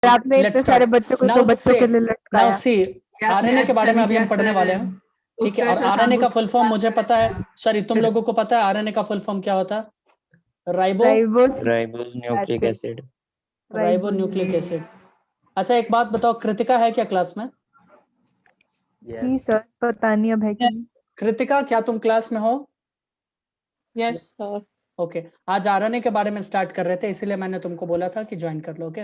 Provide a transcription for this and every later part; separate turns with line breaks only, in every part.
आपने
Let's
इतने सारे
start.
बच्चों को
Now
तो बच्चों
say,
के लिए
now
लटकाया।
see, आरएनए के बारे में अभी हम पढ़ने वाले हैं, ठीक है। और आरएनए का फुल फॉर्म मुझे पता है, सॉरी तुम लोगों को पता है आरएनए का फुल फॉर्म क्या होता है?
Ribose nucleic acid.
Ribo nucleic acid. अच्छा एक बात बताओ, कृतिका है क्या क्लास में?
जी सर, पता नहीं अब है कि नहीं।
कृतिका क्या तुम क्लास में हो?
Yes sir.
ओके, आज आरएनए के बारे में स्टार्ट कर रहे थे, इसीलिए मैंने तुमको बोला था कि ज्वाइन कर लो। ओके,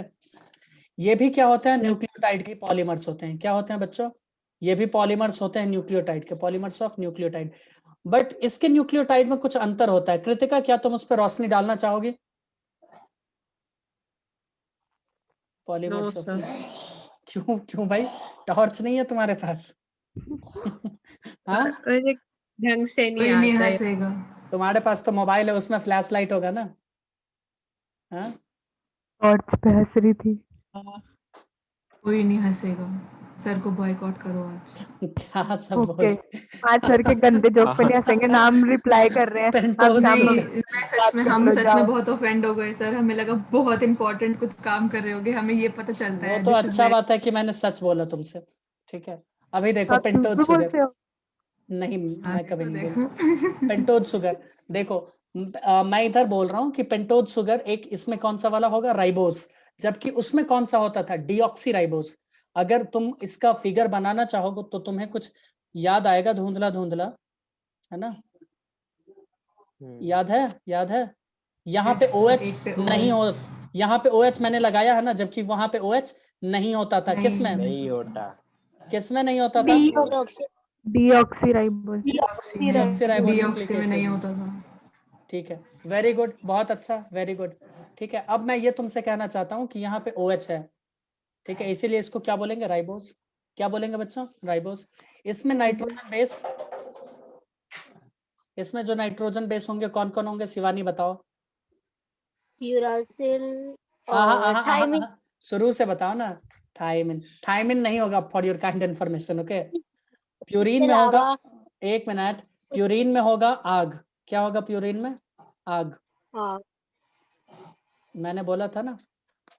ये भी क्या होता है? न्यूक्लियोटाइड के पॉलीमर्स होते हैं। क्या होते हैं बच्चों? ये भी पॉलीमर्स होते हैं न्यूक्लियोटाइड के, पॉलीमर्स ऑफ न्यूक्लियोटाइड। बट इसके न्यूक्लियोटाइड में कुछ अंतर होता है। कृतिका क्या तुम उस पर रोशनी डालना चाहोगी? पॉलीमर्स ऑफ, क्यों क्यों भाई, टॉर्च नहीं है तुम्हारे पास? हाँ,
ढंग से नहीं आता है।
तुम्हारे पास तो मोबाइल है, उसमें फ्लैश लाइट होगा ना। हाँ,
टॉर्च पे हंस रही थी।
कोई नहीं हंसेगा, सर को बॉयकॉट करो आज।
क्या सब बोल
ओके, आज सर के गंदे जोक पे नहीं हंसेंगे। नाम रिप्लाई कर रहे हैं।
पेंटोज
आप
नहीं,
सुगर।
मैं सच में, हम सच में बहुत ऑफेंड हो गए सर। हमें लगा बहुत इंपॉर्टेंट कुछ काम कर रहे होगे, हमें ये पता चलता
वो
है।
तो
This is
अच्छा
very-
बात है कि मैंने सच बोला तुमसे, ठीक है। अभी देखो
आप झूठ
पेंटोज
भी
शुगर,
बोलते हो।
नहीं मैं कभी नहीं
देखो।
बोलता। पेंटोज शुगर देखो, मैं इधर बोल रहा हूँ कि पेंटोज शुगर एक, इसमें कौन सा वाला होगा? राइबोस। जबकि उसमें कौन सा होता था? Deoxy ribose. अगर तुम इसका फिगर बनाना चाहोगे तो तुम्हें कुछ याद आएगा, धुंधला धुंधला, है ना? याद है? याद है? यहाँ पे OH
एक पे
नहीं हो, यहाँ पे OH मैंने लगाया है ना, जबकि वहां पे OH नहीं होता था। किसमें?
नहीं होता।
किसमें नहीं होता था?
डीऑक्सीराइबोस।
डीऑक्सी में नहीं होता था।
ठीक है, वेरी गुड, बहुत अच्छा, वेरी गुड। ठीक है, अब मैं ये तुमसे कहना चाहता हूँ कि यहाँ पे OH है, ठीक है, इसीलिए इसको क्या बोलेंगे? राइबोस। क्या बोलेंगे बच्चों? राइबोस। इसमें नाइट्रोजन बेस, इसमें जो नाइट्रोजन बेस होंगे कौन कौन होंगे? शिवानी बताओ।
यूरासिल और थायमिन।
शुरू से बताओ ना। थायमिन, थायमिन नहीं होगा, for your kind information. Okay, purine में होगा, एक मिनट, प्यूरिन में होगा आग। क्या होगा प्यूरिन में? आग।
हाँ,
मैंने बोला था ना।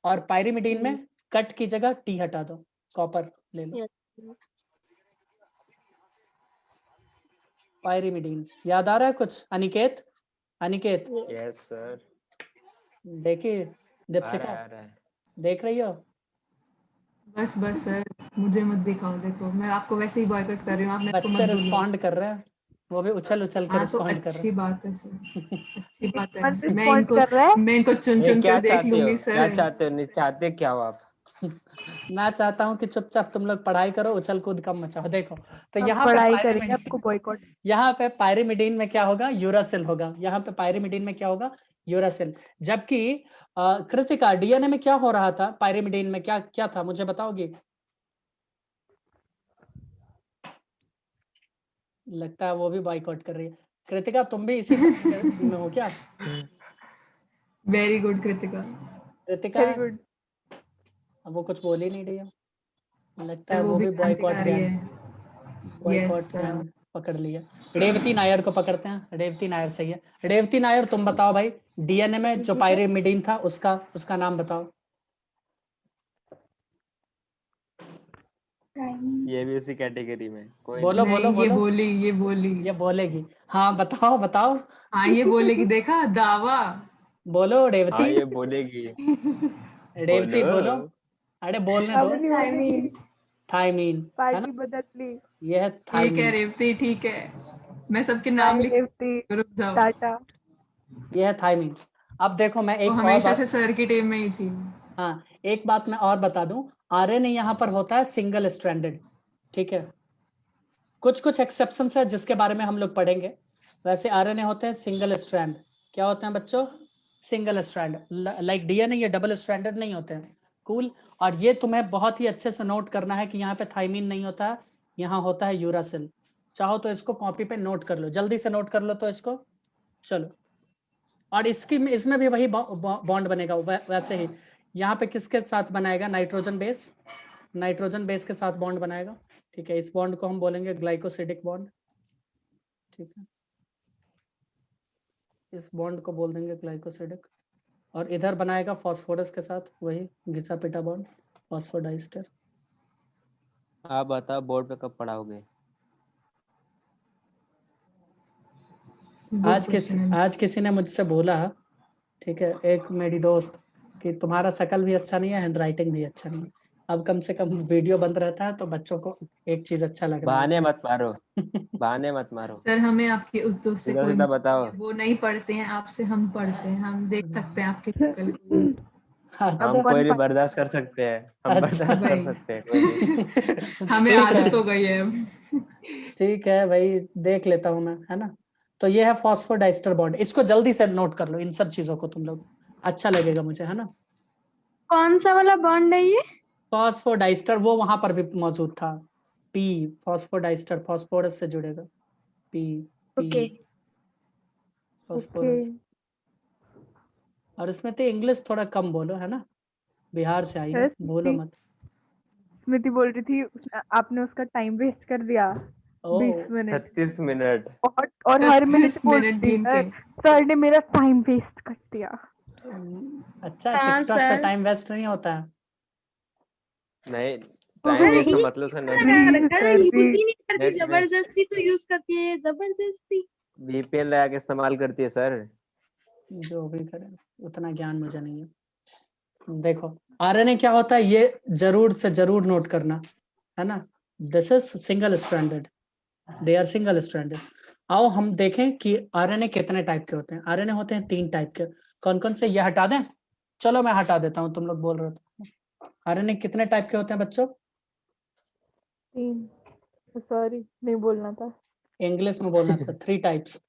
और पायरिमिडीन में कट की जगह टी हटा दो, कॉपर ले लो। पायरिमिडीन याद आ रहा है कुछ? Aniket, Aniket
yes sir.
देखिए, दीपशिका
आ रहा है।
देख रही हो?
बस बस सर, मुझे मत दिखाओ। देखो मैं आपको वैसे ही बॉयकॉट कर रही हूँ, आप मेरे को
बच्चे
मत बोलो।
रिस्पॉन्ड कर रहे हैं, वो भी उछल उछल कर
हाँ तो
रिस्पॉन्ड कर रहे
अच्छी
हैं।
बात है सर, अच्छी बात है।
कौन
मैं
रिस्पॉन्ड कर रहा है?
इनको चुन
ये
चुन
क्या
कर देख
चाहते हो?
लूंगी
क्या
सर।
चाहते हो? नहीं चाहते क्या हो आप?
मैं चाहता हूं कि चुपचाप तुम लोग पढ़ाई करो, उछल कूद कम मचाओ। देखो तो
हम
यहाँ पे
पढ़ाई करेंगे, आपको बॉयकॉट।
यहाँ पे पायरिमिडीन में क्या होगा? यूरासिल होगा। यहाँ पे पायरिमिडीन में क्या होगा? यूरासिल। जबकि कृतिका, डीएनए में क्या हो रहा था? पायरिमिडीन में क्या क्या था, मुझे बताओगी? लगता है वो भी बॉयकॉट कर रही है। कृतिका तुम भी इसी में हो क्या?
Very good Kritika.
Kritika,
very good.
अब वो कुछ बोल ही नहीं रही है, लगता है
वो
वो भी बॉयकॉट
क्रांतिकारी
गैंग,
है।
बॉयकॉट
Yes,
गैंग पकड़ लिया। रेवती नायर को पकड़ते हैं, रेवती नायर सही है। रेवती नायर तुम बताओ भाई, डीएनए में जो पायरिमिडीन था उसका नाम बताओ।
ये भी उसी कैटेगरी में। कोई
बोलो
नहीं,
बोलो
ये
बोलो,
बोली
ये बोलेगी। हाँ बताओ बताओ,
हाँ ये बोलेगी, देखा दावा।
बोलो रेवती।
हाँ ये बोलेगी।
रेवती बोलो,
बोलो।
अरे बोलने दो।
अब नहीं बोलेगी,
थायमीन है
पार्टी
ना,
बदल ली।
ये है
ठीक है
थायमीन।
रेवती, ठीक है, मैं सबके
बाय
नाम लिख,
रेवती,
रुक जाओ।
टाटा।
ये है थायमीन। अब देखो मैं
वो
एक और
हमेशा
बात,
से सर की टीम में ही थी।
हाँ एक बात मैं और बता दूं, आरएनए यहाँ पर होता है सिंगल स्ट्रैंडेड, ठीक है। कुछ कुछ एक्सेप्शन है जिसके बारे में हम लोग पढ़ेंगे। वैसे आरएनए होते हैं सिंगल स्ट्रैंड। क्या होते हैं बच्चों? Single strand. लाइक डीएनए ये डबल स्ट्रैंडेड नहीं होते हैं। कूल। और ये तुम्हें बहुत ही अच्छे से नोट करना है कि यहाँ पे थाइमीन नहीं होता है, यहाँ होता है यूरासिल। चाहो तो इसको कॉपी पे नोट कर लो, जल्दी से नोट कर लो तो इसको। चलो, और इसकी इसमें भी वही बॉन्ड बनेगा वैसे ही। यहाँ पे किसके साथ बनाएगा? नाइट्रोजन बेस, नाइट्रोजन बेस के साथ बॉन्ड बनाएगा, ठीक है। इस बॉन्ड को हम बोलेंगे ग्लाइकोसिडिक बॉन्ड, ठीक है। इस बॉन्ड को बोल देंगे ग्लाइकोसिडिक। और इधर बनाएगा फॉस्फोरस के साथ वही घिसा पिटा बॉन्ड, फॉस्फोडाइस्टर।
आप बताओ बोर्ड पे कब पढ़ाओगे?
Good question है।
आज किसी ने मुझसे बोला, ठीक है, एक मेरी दोस्त, कि तुम्हारा शकल भी अच्छा नहीं है, हैंड राइटिंग भी अच्छा नहीं है। अब कम से कम वीडियो बंद रहता है तो बच्चों को एक चीज अच्छा लगने
बहाने
लगता
मत मारो, बहाने मत मारो,
सर हमें आपके उस दोस्त से
सीधा
कोई
सीधा
मतलब
बताओ।
नहीं है, वो नहीं पढ़ते हैं, आपसे हम पढ़ते हैं, हम देख सकते हैं आपके शक्ल को।
है।
हम
अच्छा
कोई नहीं बर्दाश्त कर सकते हैं, हम
अच्छा
बर्दाश्त कर
भाई
सकते हैं, कोई नहीं।
हमें
ठीक
आदत
है,
हो गई है अब।
ठीक है भाई, देख लेता हूँ मैं, है ना। तो ये है फॉस्फोडाइस्टर बॉन्ड, इसको जल्दी से नोट कर लो इन सब चीजों को तुम लोग, अच्छा लगेगा मुझे, है ना।
कौन सा वाला बॉन्ड है ये?
फॉस्फोडाइस्टर वो वहां पर भी मौजूद था, पी, फॉस्फोडाइस्टर फॉस्फोरस से जुड़ेगा, P, P,
okay.
Okay.
Phosphorus. और इसमें तो इंग्लिश थोड़ा कम बोलो, है ना, बिहार से आई हो, बोलो मत।
स्मृति बोल रही थी आपने उसका टाइम वेस्ट कर दिया
ओ
20 मिनट
36 मिनट।
और हर मिनट
36
बोल
मिनट
रही
गिन
थी,
के।
सर ने मेरा टाइम वेस्ट कर दिया।
अच्छा,
हाँ
टिकटॉक पे
सर।
टाइम वेस्ट नहीं होता है।
नहीं, टाइम वेस्ट का मतलब उसका नेट,
लगा रखा है,
सर
यूज
जी
ही नहीं करती,
नेट वेस्ट
जबरदस्ती तो यूज करती है, जबरदस्ती।
VPN लगा के इस्तेमाल करती है सर।
जो भी करे, उतना ज्ञान मुझे नहीं है। देखो आरएनए क्या होता है, ये जरूर से जरूर नोट करना, है ना। This is single stranded, they are single stranded. आओ हम देखें कि आरएनए कितने टाइप के होते हैं। आरएनए होते हैं 3 टाइप के। कौन कौन से, ये हटा दें? चलो मैं हटा देता हूँ, तुम लोग बोल रहे हो। आरएनए कितने टाइप के होते हैं बच्चों?
3, सॉरी नहीं बोलना था।
इंग्लिश में बोलना था, 3 टाइप्स।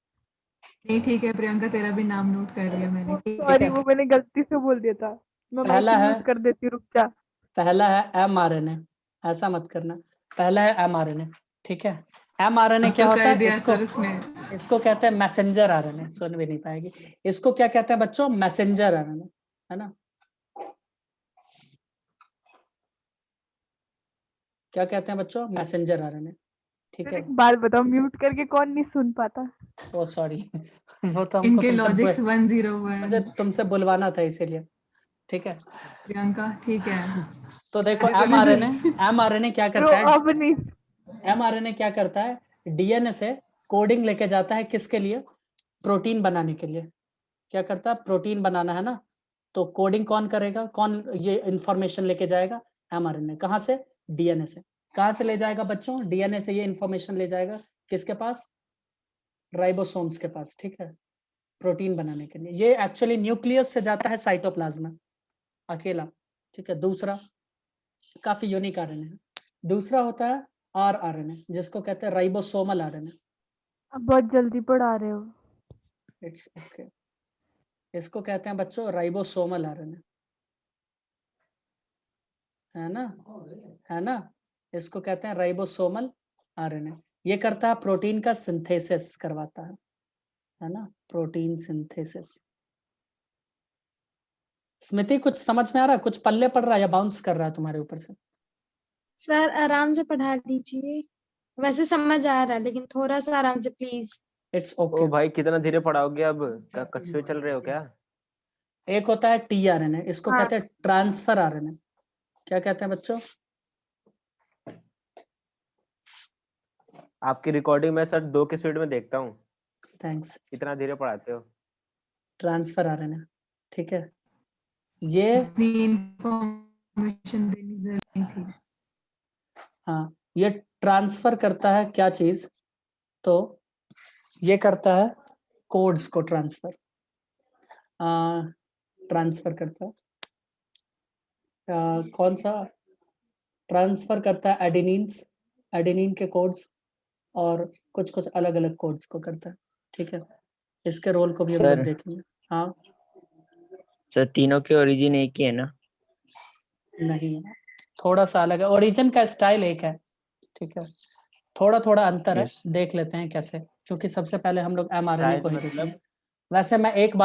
नहीं ठीक है प्रियंका, तेरा भी नाम नोट कर लिया मैंने।
ठीक
सॉरी
है,
वो मैंने गलती से बोल दिया था। मैं माइक
पहला है,
म्यूट कर देती हूँ, रुक जा।
पहला है mRNA, ऐसा मत करना। पहला है mRNA, ठीक है। mRNA
अब
क्या
तो
होता
कर
है,
दिया
इसको
सर उसने।
इसको कहते हैं मैसेंजर आरएनए, सुन भी नहीं पाएगी। इसको क्या कहते हैं बच्चों? मैसेंजर आरएनए, है ना। क्या कहते हैं बच्चों? मैसेंजर आरएनए, ठीक
फिर
है।
एक बात बताओ, म्यूट करके कौन नहीं सुन पाता?
ओ सॉरी वो तो हमको
इनके लॉजिक्स 101।
मुझे तुमसे बुलवाना था इसीलिए, ठीक है।
प्रियंका ठीक है।
तो देखो
आगे बोलो
mRNA क्या
ब्रो
करता है,
अब नहीं।
mRNA क्या करता है, डीएनए से कोडिंग लेके जाता है, किसके लिए? प्रोटीन बनाने के लिए। क्या करता है? प्रोटीन बनाना, है ना। तो कोडिंग कौन करेगा, कौन ये इंफॉर्मेशन लेके जाएगा? mRNA। कहाँ से? डीएनए से। कहाँ से ले जाएगा बच्चों? डीएनए से ये इंफॉर्मेशन ले जाएगा किसके पास? राइबोसोम्स के पास, ठीक है, प्रोटीन बनाने के लिए। ये एक्चुअली न्यूक्लियस से जाता है साइटोप्लाज्म में अकेला, ठीक है। दूसरा काफी यूनिक आरएनए है। दूसरा होता है आरआरएनए, जिसको कहते हैं राइबोसोमल आरएनए।
अब बहुत जल्दी पढ़ा रहे हो।
It's okay. इसको कहते हैं बच्चों राइबोसोमल आरएनए, है ना, है ना। इसको कहते हैं राइबोसोमल आरएनए। ये करता है प्रोटीन का सिंथेसिस करवाता है ना, प्रोटीन सिंथेसिस। स्मृति कुछ समझ में आ रहा है? कुछ पल्ले पड़ रहा है या बाउंस कर रहा है तुम्हारे ऊपर से?
सर आराम से पढ़ा दीजिए, वैसे समझ आ रहा है लेकिन थोड़ा सा आराम से प्लीज।
It's
O
okay.
भाई कितना धीरे पढ़ाओगे अब, क्या कछुए चल रहे हो क्या?
एक होता है टीआरएनए, इसको
हाँ
कहते हैं ट्रांसफर आरएनए। क्या कहते हैं बच्चों?
आपकी रिकॉर्डिंग में सर 2 की स्पीड में देखता हूँ,
थैंक्स।
इतना धीरे पढ़ाते हो।
ट्रांसफर आरएनए, ठीक है। ये
इतनी इंफॉर्मेशन देनी जरूरी थी।
हाँ, ये ट्रांसफर करता है क्या चीज? तो ये करता है कोड्स को ट्रांसफर, ट्रांसफर करता है कौन सा? ट्रांसफर करता है एडेनिन्स, एडेनिन के कोड्स, और कुछ कुछ अलग अलग कोड्स को करता है, ठीक है। इसके रोल को भी हम लोग
सर
देखेंगे। हाँ,
सर तीनों के ओरिजिन एक ही है ना?
नहीं, थोड़ा सा अलग है, ओरिजिन का स्टाइल एक है, ठीक है, थोड़ा थोड़ा अंतर है।
यस।
देख लेते हैं कैसे, क्योंकि सबसे पहले हम लोग mRNA को
स्टाइल
ही
मतलब?
देखेंगे। वैसे मैं एक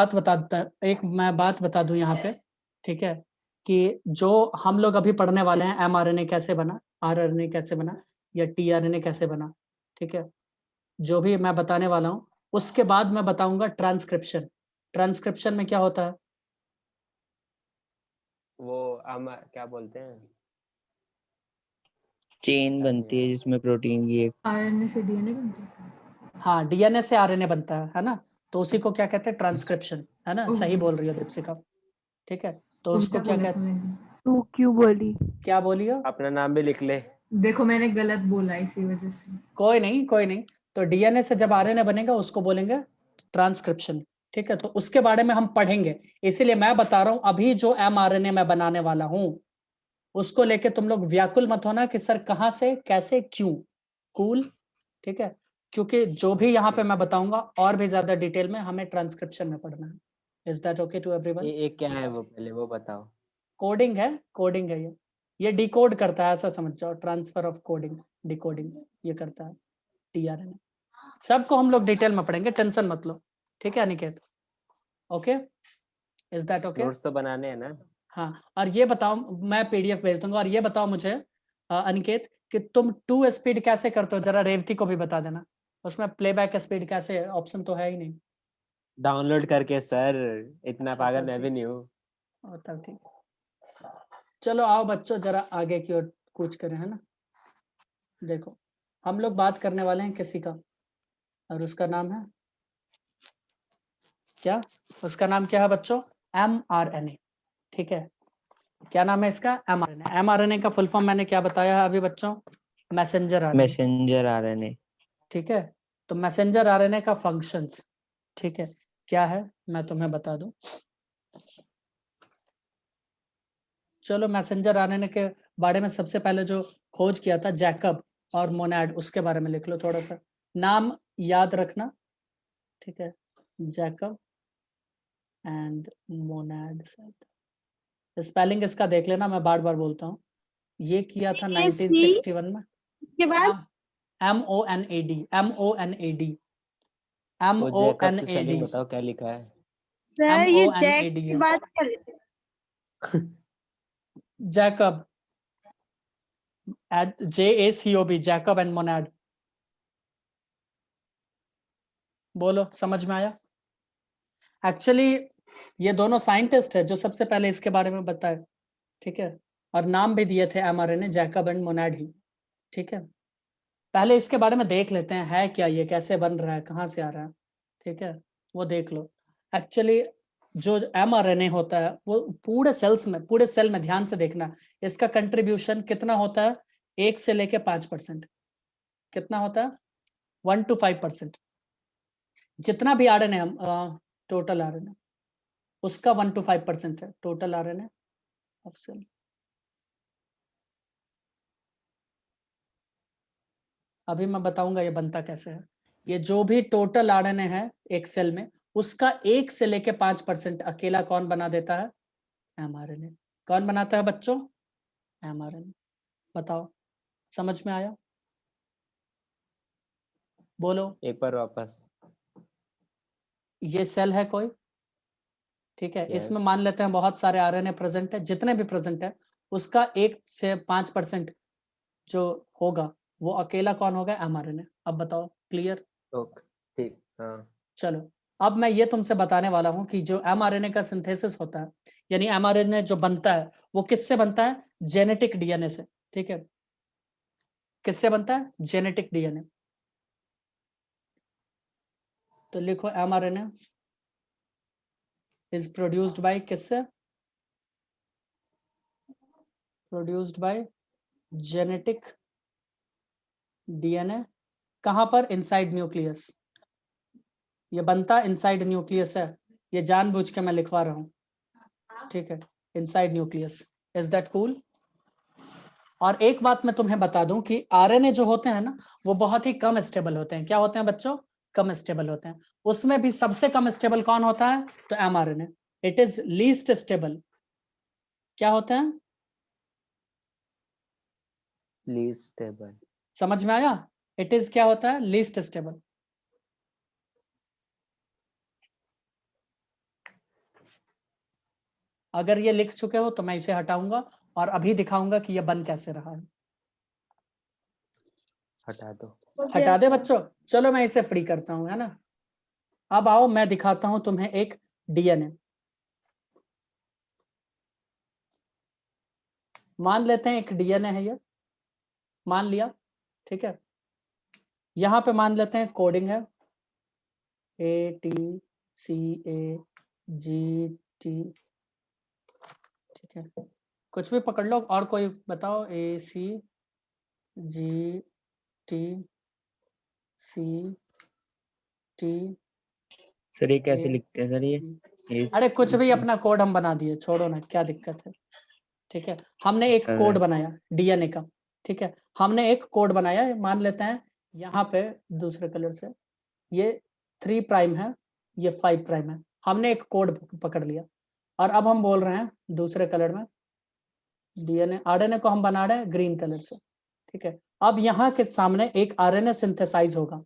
मैं बात बता दूं यहाँ पे, ठीक है, कि जो हम लोग अभी पढ़ने वाले हैं mRNA कैसे बना, rRNA कैसे बना, या tRNA कैसे बना, ठीक है, जो भी मैं बताने वाला हूँ, उसके बाद मैं बताऊंगा ट्रांसक्रिप्शन। ट्रांसक्रिप्शन में क्या होता है?
वो हम क्या बोलते हैं,
चेन बनती है जिसमें प्रोटीन की एक।
आरएनए से डीएनए बनता है।
हाँ, डीएनए से आरएनए बनता है ना, तो उसी को क्या कहते हैं, ट्रांसक्रिप्शन, है ना, सही बोल रही हो दीपशिका, ठीक है, तो उसको क्या
बोला था
कहते हैं,
मैंने?
तू क्यों बोली?
क्या बोलियो?
अपना नाम भी लिख ले।
देखो मैंने गलत बोला इसी वजह से।
कोई नहीं कोई नहीं, तो डीएनए से जब आरएनए बनेगा उसको बोलेंगे ट्रांसक्रिप्शन, ठीक है, तो उसके बारे में हम पढ़ेंगे, इसीलिए मैं बता रहा हूं अभी जो एमआरएनए मैं बनाने वाला हूं उसको लेके तुम लोग व्याकुल मत होना कि सर कहां से कैसे क्यों, कूल, ठीक है, क्योंकि जो भी यहाँ पे मैं बताऊंगा और भी ज्यादा डिटेल में हमें ट्रांसक्रिप्शन में पढ़ना है। Is that okay to everyone?
ये क्या है वो, पहले वो बताओ।
कोडिंग है, कोडिंग है ये डिकोड करता है, ऐसा समझ जाओ, ट्रांसफर ऑफ कोडिंग, डिकोडिंग ये करता है टीआरएनए। सबको हम लोग डिटेल में पढ़ेंगे, टेंशन मत लो, ठीक है Aniket? Okay, is that okay?
Notes तो बनाने हैं ना।
हाँ, और ये बताओ, मैं पीडीएफ भेज दूंगा, और ये बताओ मुझे अनिकेत कि तुम 2 स्पीड कैसे करते हो, जरा रेवती को भी बता देना, उसमें प्लेबैक स्पीड कैसे, ऑप्शन तो है ही नहीं।
डाउनलोड करके सर, इतना
अच्छा,
पागल
तब
मैं भी
ठीक।
नहीं हूँ।
तब ठीक, चलो आओ बच्चों जरा आगे की ओर कूच करें, है ना। देखो हम लोग बात करने वाले हैं किसी का, और उसका नाम है क्या, उसका नाम क्या है बच्चों, mRNA, ठीक है, क्या नाम है इसका, mRNA। mRNA का फुल फॉर्म मैंने क्या बताया है अभी बच्चों, मैसेंजर आरएनए,
मैसेंजर आरएनए।
ठीक है, तो मैसेंजर आरएनए का फंक्शंस, ठीक है, क्या है मैं तुम्हें बता दूं। चलो मैसेंजर आरएनए के बारे में सबसे पहले जो खोज किया था जैकब और मोनाड, उसके बारे में लिख लो थोड़ा सा, नाम याद रखना, ठीक है, जैकब एंड मोनाड, स्पेलिंग इसका देख लेना, मैं बार बार बोलता हूँ, ये किया था
CAC
1961 में।
उसके बाद
MONAD, MONAD,
वो जैकब की स्पेलिंग
MONAD,
बताओ क्या लिखा है।
सर ये जैक
MONAD
की
है,
बात कर रहे थे।
Jacob, JACOB, Jacob and Monod, बोलो समझ में आया? एक्चुअली ये दोनों साइंटिस्ट है जो सबसे पहले इसके बारे में बताए, ठीक है, और नाम भी दिए थे एमआरएनए, जैकब एंड मोनाड ही, ठीक है। पहले इसके बारे में देख लेते हैं है क्या, ये कैसे बन रहा है, कहाँ से आ रहा है, ठीक है, वो देख लो। एक्चुअली जो mRNA होता है वो पूरे सेल्स में, पूरे सेल में ध्यान से देखना, इसका कंट्रीब्यूशन कितना होता है, 1 से लेके 5%, कितना होता है, 1 to 5%, जितना भी आरएनए हम टोटल आरएनए उसका 1 to 5% है टोटल आरएनए ऑफ सेल। अभी मैं बताऊंगा ये बनता कैसे है। ये जो भी टोटल आरएनए है एक सेल में, उसका 1 से लेके 5% अकेला कौन बना देता है, एमआरएनए। कौन बनाता है बच्चों, एमआरएनए। बताओ समझ में आया, बोलो।
एक बार वापस।
ये सेल है कोई, ठीक है,
Yes.
इसमें मान लेते हैं बहुत सारे आरएनए प्रेजेंट है, जितने भी प्रेजेंट है उसका 1 से 5% जो होगा वो अकेला कौन होगा, एमआरएनए। अब बताओ, क्लियर?
ओके ठीक, हाँ।
चलो अब मैं ये तुमसे बताने वाला हूं कि जो एमआरएनए का सिंथेसिस होता है, यानी एमआरएनए जो बनता है वो किससे बनता है, जेनेटिक डीएनए से, ठीक है, किससे बनता है, जेनेटिक डीएनए। तो लिखो एमआरएनए इज प्रोड्यूस्ड बाय, किससे, प्रोड्यूस्ड बाय जेनेटिक डीएनए। कहां पर, इनसाइड न्यूक्लियस, ये बनता इनसाइड न्यूक्लियस है, ये जानबूझ के मैं लिखवा रहा हूं, ठीक है, inside nucleus. Is that cool? और एक बात मैं तुम्हें बता दूं कि आरएनए जो होते हैं ना वो बहुत ही कम स्टेबल होते हैं। क्या होते हैं बच्चों, कम स्टेबल होते हैं। उसमें भी सबसे कम स्टेबल कौन होता है, तो mRNA, it is least stable. क्या होते हैं,
लीस्ट स्टेबल।
समझ में आया, इट इज क्या होता है, लीस्ट स्टेबल। अगर ये लिख चुके हो तो मैं इसे हटाऊंगा और अभी दिखाऊंगा कि ये बन कैसे रहा है।
हटा दो।
हटा दे बच्चों, चलो मैं इसे फ्री करता हूं, है ना। अब आओ मैं दिखाता हूं तुम्हें एक डीएनए। मान लेते हैं एक डीएनए है ये, मान लिया, ठीक है। यहाँ पे मान लेते हैं कोडिंग है ATCAGT, ठीक है। कुछ भी पकड़ लो, और कोई बताओ, ACGTCT।
सर ये कैसे लिखते हैं सर ये?
अरे कुछ भी, अपना कोड हम बना दिए, छोड़ो ना, क्या दिक्कत है, ठीक है। हमने एक
सर।
कोड बनाया डीएनए का, ठीक है। हमने एक कोड बनाया, मान लेते हैं यहाँ पे दूसरे कलर से, ये 3 प्राइम है, ये 5 प्राइम है। हमने एक कोड पकड़ लिया, और अब हम बोल रहे हैं दूसरे कलर में डीएनए आरएनए को हम बना रहे हैं ग्रीन कलर से, ठीक है। अब यहाँ के सामने एक आरएनए सिंथेसाइज होगा,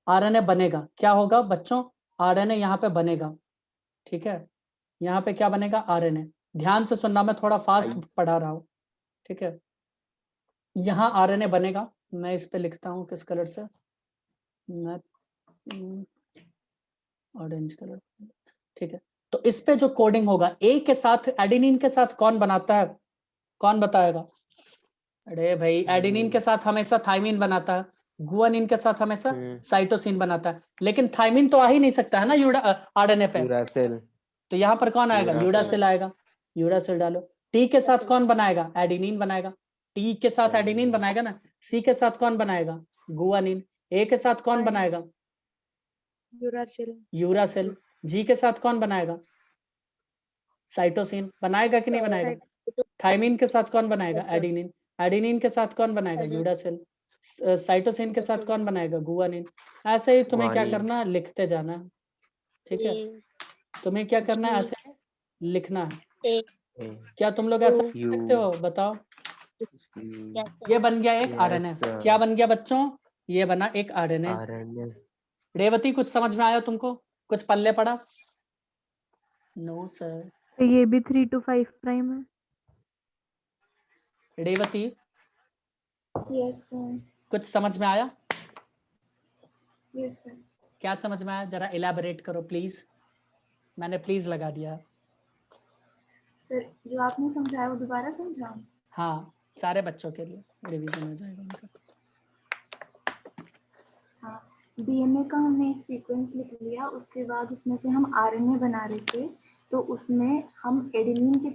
आरएनए बनेगा। क्या होगा बच्चों? आरएनए यहाँ पे बनेगा, ठीक है। यहाँ पे क्या बनेगा? आरएनए। ध्यान से सुनना, मैं थोड़ा फास्ट पढ़ा रहा हूँ, ठीक है। यहाँ आरएनए बनेगा, मैं इस पे लिखता हूँ किस कलर से, मैं ऑरेंज कलर, ठीक है। तो इस पे जो कोडिंग होगा, ए के साथ एडेनिन के साथ कौन बनाता है, कौन बताएगा? अरे भाई, एडेनिन के साथ हमेशा थाइमिन बनाता है, गुआनिन के साथ हमेशा साइटोसिन बनाता है, लेकिन थाइमिन तो आ ही नहीं सकता है ना आरएनए पे।
यूरासिल।
तो यहाँ पर कौन आएगा?
यूरासिल।
यूरासिल आएगा। यूरासिल डालो। टी के साथ कौन बनाएगा? एडेनिन बनाएगा। टी के साथ एडेनिन बनाएगा ना। सी के साथ कौन बनाएगा? गुआनिन। ए के साथ कौन बनाएगा?
यूरासिल।
यूरासिल। जी के साथ कौन बनाएगा? साइटोसिन। बनाएगा कि नहीं बनाएगा? थाइमिन के साथ कौन बनाएगा? एडेनिन। एडेनिन के साथ कौन बनाएगा? यूरासिल। साइटोसिन के साथ कौन बनाएगा? गुआनिन। ऐसे ही तुम्हें क्या करना, लिखते जाना, ठीक है। तुम्हें क्या करना है, ऐसे लिखना है। क्या तुम लोग ऐसा लिख सकते हो? बताओ। ये बन गया एक आरएनए। क्या बन गया बच्चों? ये बना एक आरएनए। रेवती, कुछ समझ में आया तुमको? कुछ पल्ले पड़ा? No sir.
तो ये भी 3 to 5 प्राइम है।
Revathi,
yes sir.
कुछ समझ में आया?
Yes sir.
क्या समझ में आया? जरा इलैबोरेट करो प्लीज। मैंने प्लीज लगा दिया।
सर जो आपने समझाया वो दोबारा समझाओ।
हाँ, सारे बच्चों के लिए रिवीजन हो जाएगा उनका।
हाँ, डीएनए का हमने एक सीक्वेंस लिख लिया, उसके बाद उसमें से हम आरएनए बना रहे थे, तो उसमें हम एडेनिन की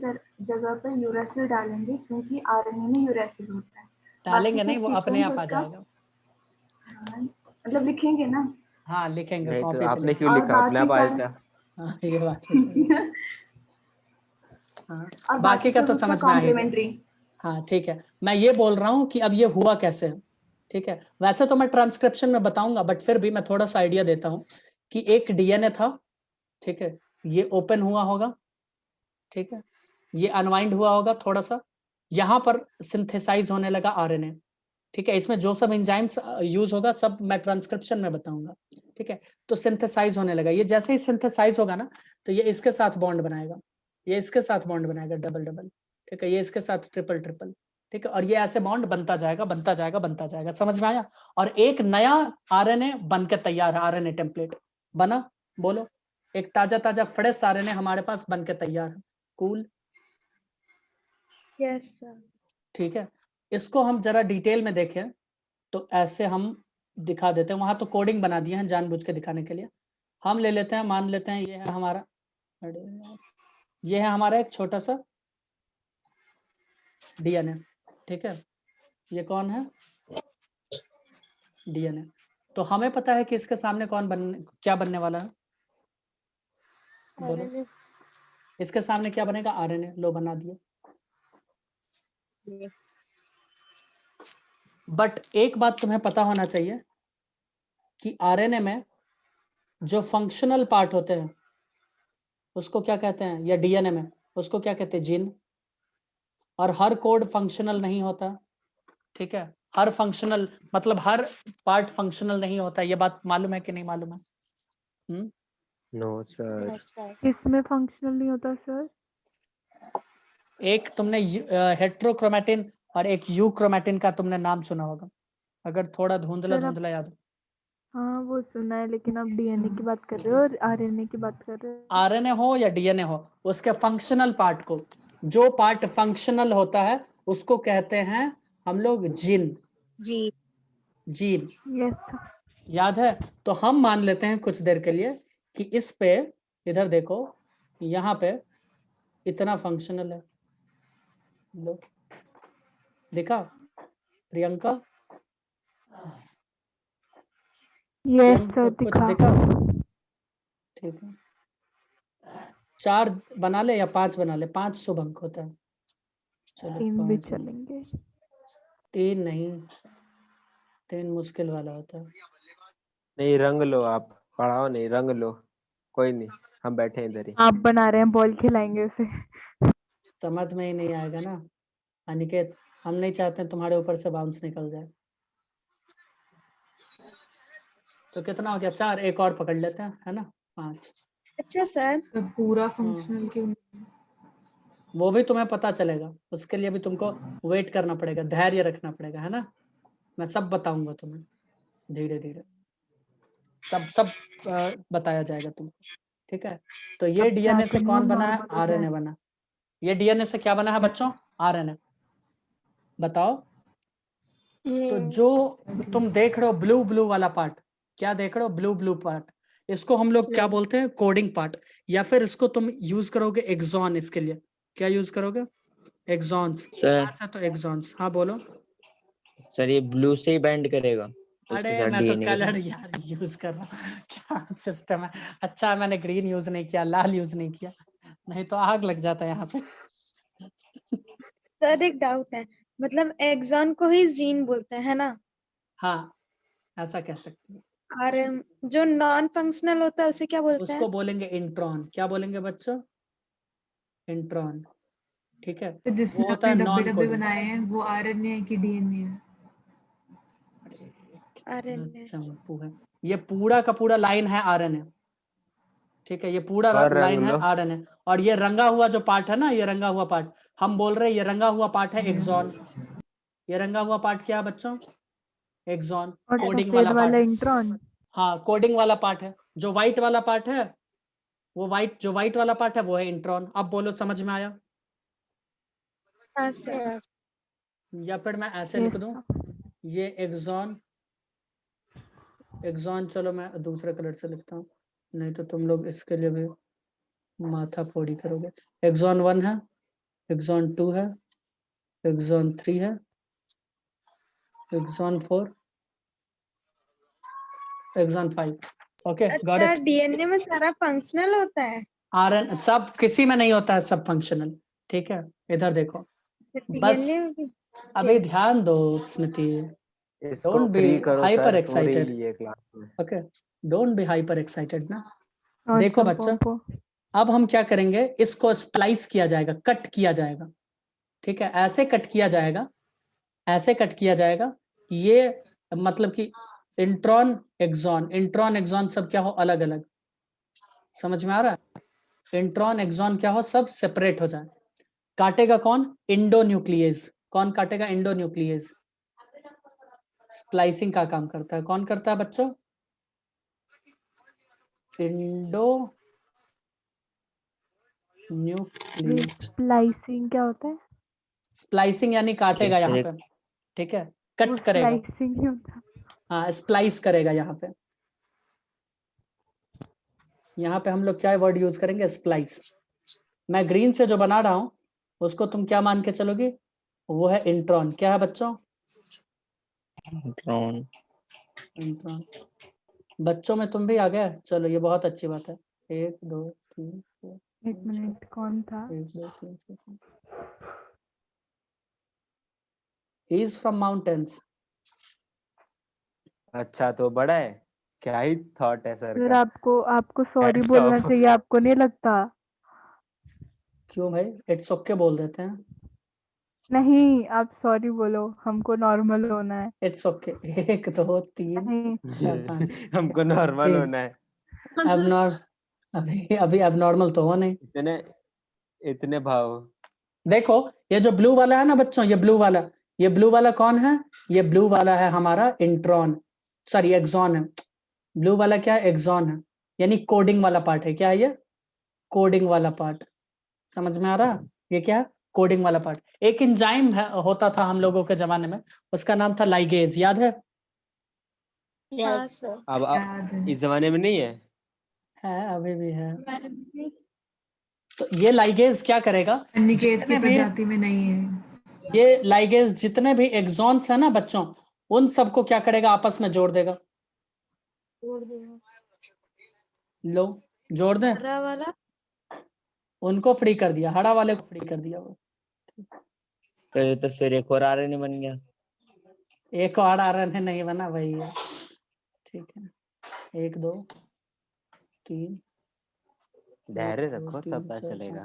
जगह पर यूरासिल डालेंगे, क्योंकि आरएनए में यूरासिल होता है।
डालेंगे नहीं, वो अपने आप आ जाएगा।
हाँ, मतलब लिखेंगे ना।
हाँ लिखेंगे,
नहीं तो
कॉपी पे
आपने
लिखेंगे।
क्यों लिखा? अपने आप आया था।
हाँ, ये बात तो सही है। हाँ,
और
बाकी का
सब
तो
उसका
समझ में आएगा।
कॉम्प्लीमेंट्री।
हाँ ठीक है, मैं ये बोल रहा हूँ कि अब ये हुआ कैसे है, ठीक है। वैसे तो मैं ट्रांसक्रिप्शन में बताऊंगा, बट फिर भी मैं थोड़ा सा आइडिया देता हूँ कि एक डीएनए था, ठीक है, ये ओपन हुआ होगा, ठीक है, ये अनवाइंड हुआ होगा थोड़ा सा, यहाँ पर सिंथेसाइज होने लगा आरएनए, ठीक है। इसमें जो सब एंजाइम्स यूज होगा सब मैं ट्रांसक्रिप्शन में बताऊंगा, ठीक है। तो सिंथेसाइज होने लगा, ये जैसे ही सिंथेसाइज होगा ना, तो ये इसके साथ बॉन्ड बनाएगा, ये इसके साथ बॉन्ड बनाएगा, डबल डबल, ठीक है, ये इसके साथ ट्रिपल ट्रिपल, ठीक है। और ये ऐसे बॉन्ड बनता जाएगा बनता जाएगा बनता जाएगा, समझ में आया? और एक नया आरएनए बन के तैयार है, आरएनए टेम्पलेट बना, बोलो, एक ताजा ताजा फ्रेश आरएनए हमारे पास बन के तैयार है। Cool,
yes sir.
ठीक है। इसको हम जरा डिटेल में देखें तो ऐसे हम दिखा देते हैं, वहां तो कोडिंग बना दिए हैं जानबूझ के दिखाने के लिए। हम ले लेते हैं, मान लेते हैं ये है हमारा, अरे यार, ये है हमारा एक छोटा सा डीएनए, ठीक है। ये कौन है? डीएनए। तो हमें पता है कि इसके सामने क्या बनने वाला है, बोलो। इसके सामने क्या बनेगा? आरएनए। लो बना दिया। बट एक बात तुम्हें पता होना चाहिए कि आरएनए में जो फंक्शनल पार्ट होते हैं उसको क्या कहते हैं, या डीएनए में उसको क्या कहते हैं? जीन। और हर कोड फंक्शनल नहीं होता, ठीक है। हर फंक्शनल मतलब हर पार्ट फंक्शनल नहीं होता, ये बात मालूम है कि नहीं मालूम है?
No sir.
इसमें फंक्शनल नहीं होता सर।
एक तुमने हेट्रोक्रोमेटिन और एक यूक्रोमेटिन का तुमने नाम सुना होगा, अगर थोड़ा धुंधला
सर,
धुंधला याद हो।
हाँ वो सुना है, लेकिन आप डीएनए की बात कर रहे हो और आरएनए की बात कर रहे हो।
आरएनए हो या डीएनए हो, उसके फंक्शनल पार्ट को, जो पार्ट फंक्शनल होता है उसको कहते हैं हम लोग जीन
जी
जीन
यस सर।
याद है? तो हम मान लेते हैं कुछ देर के लिए कि इस पे, इधर देखो, यहाँ पे इतना फंक्शनल है। लो, देखा प्रियंका?
यस
तुम
सर
को कुछ
दिखा।
दिखा? ठीक है, 4 बना ले या 5 बना ले, 5 शुभ अंक होता है। चलो
3 भी
5 बना।
चलेंगे।
3 नहीं, 3 मुश्किल वाला होता है।
नहीं, रंग लो आप, पढ़ाओ नहीं, रंग लो, कोई नहीं, हम बैठे हैं इधर ही।
आप बना रहे हैं, बॉल खिलाएंगे उसे।
समझ में ही नहीं आएगा ना अनिकेत, हम नहीं चाहते हैं तुम्हारे ऊपर से बाउंस निकल जाए। तो कितना हो गया? 4, एक और पकड़ लेते हैं, है ना? 5।
अच्छा सर,
तो पूरा फंक्शनल क्यों?
वो भी तुम्हें पता चलेगा, उसके लिए भी तुमको वेट करना पड़ेगा, धैर्य रखना पड़ेगा, है ना? मैं सब बताऊंगा तुम्हें धीरे धीरे, सब बताया जाएगा तुमको, ठीक है? तो ये डीएनए से कौन बना है? आरएनए बना। ये डीएनए से क्या बना है बच्चों? आरएनए। बताओ। तो जो तुम देख रहे हो ब्लू ब्लू वाला पार्ट, क्या देख रहे हो? ब्लू ब्लू पार्ट, इसको हम लोग क्या बोलते हैं? कोडिंग पार्ट, या फिर इसको तुम यूज करोगे एक्सॉन। इसके लिए क्या यूज करोगे? एक्सॉन्स।
सर
अच्छा, तो एक्सॉन्स, हाँ बोलो।
सर ये ब्लू से ही बैंड करेगा उसके
अरे
साथ
मैं तो
डीएनए के
कलर
साथ।
यार यूज कर रहा हूँ, क्या सिस्टम है। अच्छा मैंने ग्रीन यूज नहीं किया, लाल यूज नहीं किया, नहीं तो आग लग जाता है यहाँ पे।
सर एक डाउट है, मतलब एक्सॉन को ही जीन बोलते हैं, है ना?
हाँ, ऐसा कह सकते हैं।
और जो नॉन फंक्शनल होता है उसे क्या बोलते
उसको
हैं?
बोलेंगे इंट्रॉन। क्या बोलेंगे बच्चों? इंट्रॉन, ठीक है?
तो जिसमें
वो होता
आपने
है
डब्बे
नॉन
डब्बे
कोडिंग।
बनाए हैं वो आरएनए है कि डीएनए है?
आरएनए।
चंपू है, ये पूरा का पूरा लाइन है आरएनए, ठीक है? ये पूरा
और रंग
लाइन है
लो।
आरएनए, और ये रंगा हुआ जो पार्ट है ना, ये रंगा हुआ पार्ट, हम बोल रहे हैं ये रंगा हुआ पार्ट है एक्सॉन। ये रंगा हुआ पार्ट क्या है बच्चों? एक्सॉन,
और
कोडिंग
सफेद
वाला
वाला
पार्ट।
इंट्रॉन।
हाँ, कोडिंग वाला पार्ट है। जो व्हाइट वाला पार्ट है, वो जो व्हाइट वाला पार्ट है वो है इंट्रॉन। अब बोलो, समझ में आया?
हाँ सर।
या फिर मैं ऐसे लिख दूं, ये एक्सॉन, एक्सॉन, चलो मैं दूसरे कलर से लिखता हूँ, नहीं तो तुम लोग इसके लिए भी माथा फोड़ी करोगे। एक्सॉन 1 है, एक्सॉन 2 है, एक्सॉन 3 है, एक्सॉन 4, एक्सॉन 5। ओके, गॉट
अच्छा,
इट?
डीएनए में सारा फंक्शनल होता है?
आरएन सब किसी में नहीं होता है, सब फंक्शनल, ठीक है? इधर देखो बस,
डीएनए में भी?
अभी ध्यान दो स्मृति,
इसको
डोंट बी
फ्री करो
हाइपर
सर, सो
एक्साइटेड,
रही है क्लास में।
Okay? Don't be hyper excited ना।
और
देखो
चंपू
बच्चों,
को।
अब हम क्या करेंगे, इसको स्प्लाइस किया जाएगा, कट किया जाएगा, ठीक है? ऐसे कट किया जाएगा, ऐसे कट किया जाएगा, ये मतलब कि इंट्रॉन एक्सॉन सब क्या हो? अलग अलग। समझ में आ रहा है? इंट्रॉन एक्सॉन क्या हो? सब सेपरेट हो जाए। काटेगा कौन? इंडोन्यूक्लियेज। कौन काटेगा? इंडोन्यूक्लियेज। स्प्लाइसिंग का काम करता है। कौन करता है बच्चों? Indo nucleus.
स्प्लाइसिंग क्या होता है?
स्प्लाइसिंग यानी काटेगा यहाँ
जैसे
पे, ठीक है?
वो
कट करेगा,
स्प्लाइसिंग ही होता है।
हाँ स्प्लाइस करेगा यहाँ पे। यहाँ पे हम लोग क्या वर्ड यूज करेंगे? स्प्लाइस। मैं ग्रीन से जो बना रहा हूँ उसको तुम क्या मान के चलोगे? वो है इंट्रॉन। क्या है बच्चों?
ड्रोन।
इंट्रॉन। बच्चों में तुम भी आ गए, चलो ये बहुत अच्छी बात है। 1 2 3 4
एक मिनट, कौन था?
1 2 3 4। He is from mountains.
अच्छा, तो बड़ा है, क्या ही थॉट है सर
सर
का।
आपको सॉरी
Hats
बोलना
off.
चाहिए, आपको नहीं लगता?
क्यों भाई? इट्स ओके बोल देते हैं।
नहीं, आप सॉरी बोलो, हमको नॉर्मल होना है।
It's okay. 1 2 3
नहीं।
4 5
हमको नॉर्मल होना है।
अब अभी अभी अब नॉर्मल तो हो नहीं।
इतने इतने भाव।
देखो ये जो ब्लू वाला है ना बच्चों, ये ब्लू वाला कौन है? ये ब्लू वाला है हमारा इंट्रॉन, सॉरी एक्सॉन है। ब्लू वाला क्या है? एक्सॉन है, यानी कोडिंग वाला पार्ट है। क्या है ये? कोडिंग वाला पार्ट। समझ में आ रहा? ये क्या है? कोडिंग वाला पार्ट। एक एंजाइम होता था हम लोगों के जमाने में, उसका नाम था लाइगेज, याद है?
Yes sir.
अब
याद है।
इस जमाने में नहीं है।
अभी भी है। तो ये लाइगेज क्या करेगा,
अनिकेत
जितने
की
भी
प्रजाति में नहीं है।
ये लाइगेज जितने भी एक्सॉन्स है ना बच्चों, उन सबको क्या करेगा, आपस में जोड़ देगा। लो जोड़ दें,
हरा वाला
उनको फ्री कर दिया, हरा वाले को फ्री कर दिया। वो
तो ये तो फिर एक और आरएनए बन गया।
एक और आरएनए नहीं बना, वही है। ठीक है, 1 2 3
धैर्य रखो, सब पता चलेगा।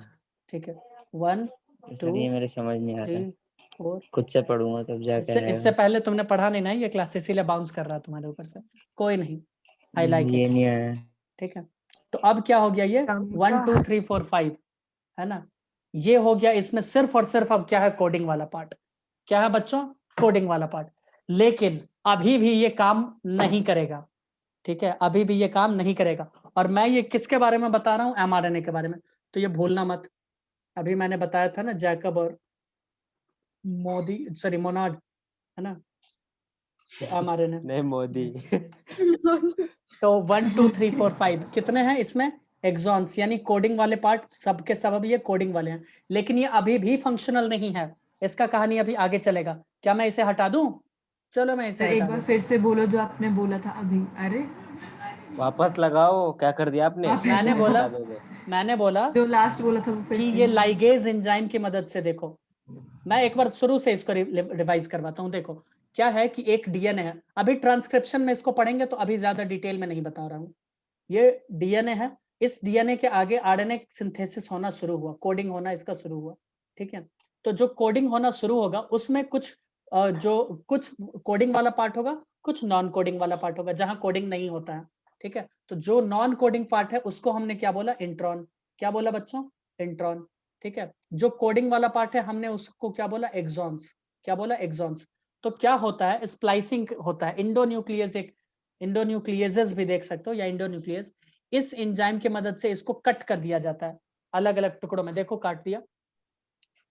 ठीक है, 1
सर ये
2
मेरे समझ नहीं आ रहा
3
है,
4।
खुद से पढ़ूंगा तब जाकर
इससे पहले तुमने पढ़ा नहीं ना ये क्लास, इसीलिए बाउंस कर रहा है तुम्हारे ऊपर से। कोई नहीं, आई लाइक
ये
इट।
नहीं आया।
ठीक है, तो अब क्या हो गया, ये 1 2 3 4 5 है ना, ये हो गया। इसमें सिर्फ और सिर्फ अब क्या है, कोडिंग वाला पार्ट। क्या है बच्चों, कोडिंग वाला पार्ट। लेकिन अभी भी ये काम नहीं करेगा। ठीक है, अभी भी ये काम नहीं करेगा। और मैं ये किसके बारे में बता रहा हूँ, एमआरएनए के बारे में। तो ये भूलना मत, अभी मैंने बताया था ना जैकब और मोनाड, है ना, तो एमआरएनए।
नहीं मोदी।
तो 1 2 3 4 5 कितने हैं इसमें, एक्सॉन्स, यानी कोडिंग वाले पार्ट सबके सब ये कोडिंग वाले हैं। लेकिन ये अभी भी फंक्शनल नहीं है, इसका कहानी अभी आगे चलेगा। क्या मैं इसे हटा दूं? चलो मैं इसे
सर एक
हटा
बार
दूं।
फिर से बोलो जो आपने बोला था अभी। अरे
वापस लगाओ, क्या कर दिया आपने?
वापस
मैंने
लगाओ।
बोला,
बता दोगे।
मैंने बोला
जो लास्ट बोला था वो फिर
कि
से
ये लाइगेज एंजाइम की मदद से, देखो मैं एक बार शुरू से इसको रिवाइज करवाता हूँ। देखो क्या है कि एक डीएनए है, अभी ट्रांसक्रिप्शन में इसको पढ़ेंगे तो अभी ज्यादा डिटेल में नहीं बता रहा हूँ। ये डीएनए है, इस डीएनए के आगे आरएनए सिंथेसिस होना शुरू हुआ, कोडिंग होना इसका शुरू हुआ। ठीक है, तो जो कोडिंग होना शुरू होगा उसमें कुछ जो कुछ कोडिंग वाला पार्ट होगा, कुछ नॉन कोडिंग वाला पार्ट होगा, जहां कोडिंग नहीं होता है। ठीक है, तो जो नॉन कोडिंग पार्ट है उसको हमने क्या बोला, इंट्रॉन। क्या बोला बच्चों, इंट्रॉन। ठीक है, जो कोडिंग वाला पार्ट है हमने उसको क्या बोला, एक्सॉन्स। क्या बोला, एक्सॉन्स। तो क्या होता है, स्प्लाइसिंग होता है, इंडोन्यूक्लियस, एक इंडोन्यूक्लियेजेस भी देख सकते हो, या इंडोन्यूक्लियस। इस एंजाइम की मदद से इसको कट कर दिया जाता है अलग अलग टुकड़ों में। देखो काट दिया,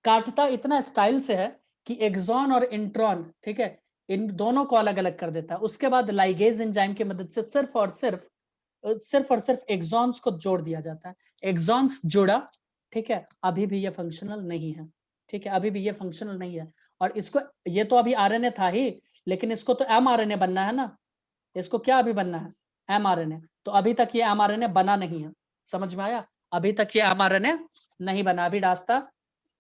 काटता इतना स्टाइल से है कि एक्सॉन और इंट्रॉन, ठीक है, इन दोनों को अलग अलग कर देता है। उसके बाद लाइगेज एंजाइम की मदद से सिर्फ और सिर्फ एक्सॉन्स को जोड़ दिया जाता है। एक्सॉन्स जुड़ा, ठीक है, अभी भी ये फंक्शनल नहीं है। ठीक है, अभी भी ये फंक्शनल नहीं है। और इसको, ये तो अभी आरएनए था ही, लेकिन इसको तो एमआरएनए बनना है ना। इसको क्या अभी बनना है, एमआरएनए। तो अभी तक ये एमआरएनए बना नहीं है, समझ में आया? अभी तक ये एमआरएनए नहीं बना, अभी रास्ता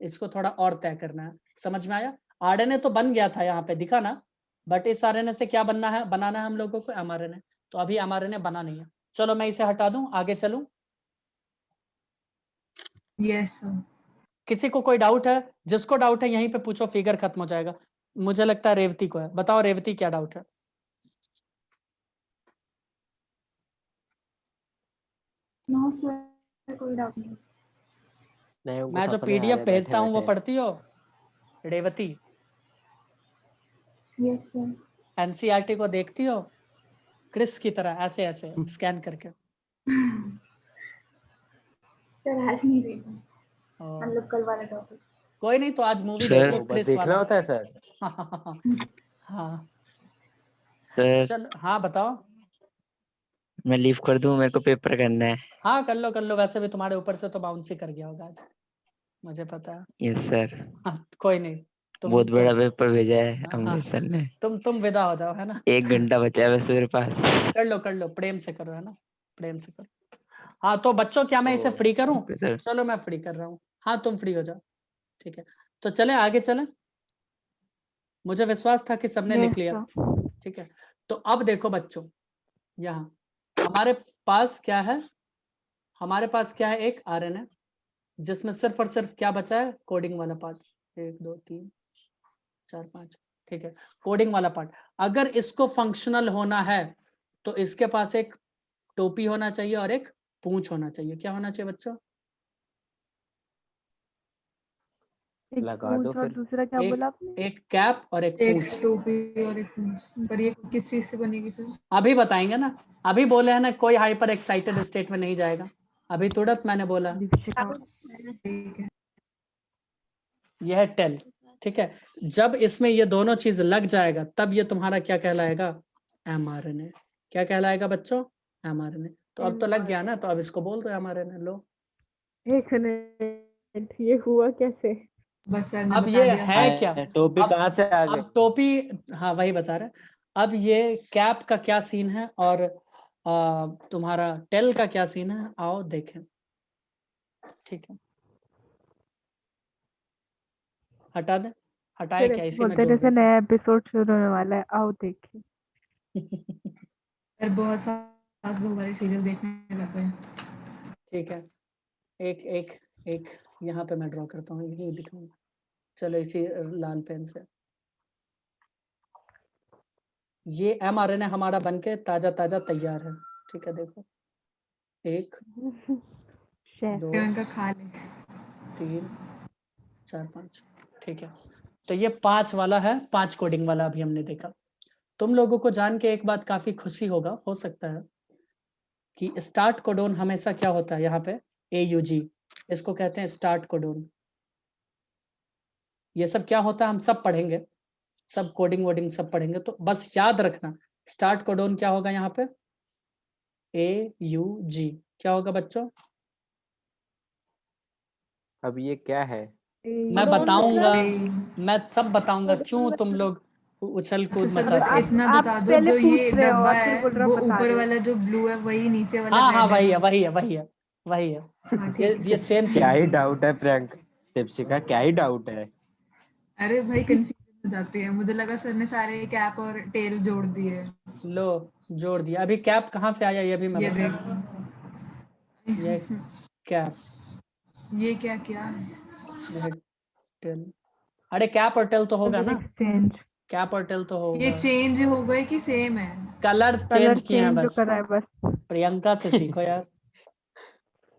इसको थोड़ा और तय करना है। समझ में आया? आरएनए तो बन गया था, यहाँ पे दिखा ना, बट इस आरएनए से क्या बनना है, बनाना है हम लोगों को एमआरएनए। तो अभी एमआरएनए बना नहीं है। चलो मैं इसे हटा दूं, आगे चलूं।
Yes sir.
किसी को कोई डाउट है? जिसको डाउट है यहीं पे पूछो, फिगर खत्म हो जाएगा। मुझे लगता है रेवती को है। बताओ रेवती, क्या डाउट है?
नो सर, कोई डाउट नहीं।
नहीं, उनको
मैं जो
सपने आ
पीडीएफ
रहे
भेजता हूँ वो
बैठे-बैठे।
पढ़ती हो रेवती?
Yes sir.
एनसीईआरटी को देखती हो क्रिस की तरह, ऐसे ऐसे स्कैन करके?
सर आज नहीं देखा,
और
हम लोग कल वाला टॉपिक।
कोई नहीं, तो आज मूवी
सर,
देख लो
वो बस
क्रिस
देखना
वाला।
होता है सर।
हाँ
सर
चल, हाँ बताओ।
मैं लीव कर दूं, मेरे को पेपर करना है।
हाँ कर लो, वैसे भी तुम्हारे ऊपर से तो बाउंस ही कर गया होगा आज, मुझे पता है।
यस सर,
हाँ कोई नहीं,
बहुत बड़ा पेपर भेजा है
हाँ,
अमृत सर ने।
तुम विदा हो जाओ, है ना।
1 घंटा बचा है वैसे मेरे पास।
कर लो, प्रेम से करो, है ना, प्रेम से करो। हाँ तो बच्चों, क्या मैं इसे
तो
फ्री करूं?
Okay sir.
चलो मैं फ्री कर रहा हूँ। हाँ तुम फ्री हो जाओ, ठीक है। तो चले आगे चलें, मुझे विश्वास था कि सबने लिख लिया। ठीक है, तो अब देखो बच्चों, यहाँ हमारे पास क्या है, हमारे पास क्या है, एक आरएनए जिसमें सिर्फ और सिर्फ क्या बचा है, कोडिंग वाला पार्ट। 1 2 3 4 5, ठीक है, कोडिंग वाला पार्ट। अगर इसको फंक्शनल होना है तो इसके पास एक टोपी होना चाहिए और एक पूंछ होना चाहिए। क्या होना चाहिए बच्चों?
एक
लगा दो
पूंछ और
फिर।
दूसरा क्या बोला आपने?
एक कैप और एक
एक
पूंछ।
टोपी और एक पूंछ। पर ये किस चीज से बनेगी सर?
अभी बताएंगे ना, अभी बोले हैं ना, कोई हाइपर एक्साइटेड स्टेट में नहीं जाएगा। अभी तुरंत मैंने बोला।
दीक्षिका।
ठीक है।
ये है टेल, ठीक है। जब इसमें ये दोनों चीज लग जाएगा तब ये तुम्हारा क्या कहलाएगा, mRNA। क्या कहलाएगा बच्चों, mRNA। तो अब तो लग गया ना, तो अब इसको बोल दो mRNA। लो,
एक मिनट, ये हुआ कैसे?
बस सर ने
अब
बता
ये
दिया।
है क्या,
टोपी
अब-
कहाँ से आ गए?
अब टोपी, हाँ वही बता रहे। अब ये कैप का क्या सीन है और तुम्हारा टेल का क्या सीन है, आओ देखें। ठीक है, हटा दे, हटाए
फिर
क्या, इसी में
बोलते
जोड़
जैसे
देते
नया एपिसोड शुरू होने वाला है, आओ देखिए।
हैं।
सर बहुत सास बहू वाली सीरियल देखने लग गए।
ठीक है, एक एक एक यहाँ पे मैं ड्रॉ करता हूँ, यही दिखाऊंगा। चलो इसी लाल पेन से, ये mRNA हमारा बनके ताजा ताजा तैयार है। ठीक है, देखो, 1
शेफ।
2
फिर उनका खा ले।
3 4 5। ठीक है, तो ये 5 वाला है, 5 कोडिंग वाला अभी हमने देखा। तुम लोगों को जान के एक बात काफी खुशी होगा, हो सकता है कि स्टार्ट कोडोन हमेशा क्या होता है, यहाँ पे AUG, इसको कहते हैं स्टार्ट कोडोन। ये सब क्या होता है हम सब पढ़ेंगे, सब कोडिंग वोडिंग सब पढ़ेंगे, तो बस याद रखना स्टार्ट कोडोन क्या होगा यहाँ पे, AUG। क्या होगा बच्चों,
अब ये क्या है?
मैं
कोडोन
बताऊंगा,
मतलब?
मैं सब बताऊंगा, क्यों तुम लोग उछल
अच्छा
कूद
सर
मचा
बस
रहे हो।
इतना
आप
बता दो,
पहले
जो
पूछ
ये
रहे हो
डब्बा
और फिर
है
बोल रहे हो
वो
बता
ऊपर
दो।
वाला जो ब्लू है वही नीचे वाला
हाँ हाँ
रेड
वही है,
है।
वही है, वही है, वही है।
हाँ
ये
ठीक
ये
है।
सेम
क्या
चीज
ही
है।
डाउट है प्रियंका, दीपशिका, क्या ही डाउट है?
अरे भाई कंफ्यूजन हो जाती है, मुझे लगा सर ने सारे कैप और टेल जोड़ दिए।
लो, जोड़ दिया। अभी कैप कहाँ से आया ये भी मैं
ये
बता
देखो,
दूं। ये कैप,
ये क्या क्या है?
ये है टेल। अरे कैप और टेल तो होगा ना,
एक्सचेंज,
कैप और टेल तो
ये
होगा।
चेंज हो गए कि सेम है?
कलर
कलर
चेंज किए हैं
चेंज जो
बस।
कर रहा है बस।
प्रियंका से सीखो यार।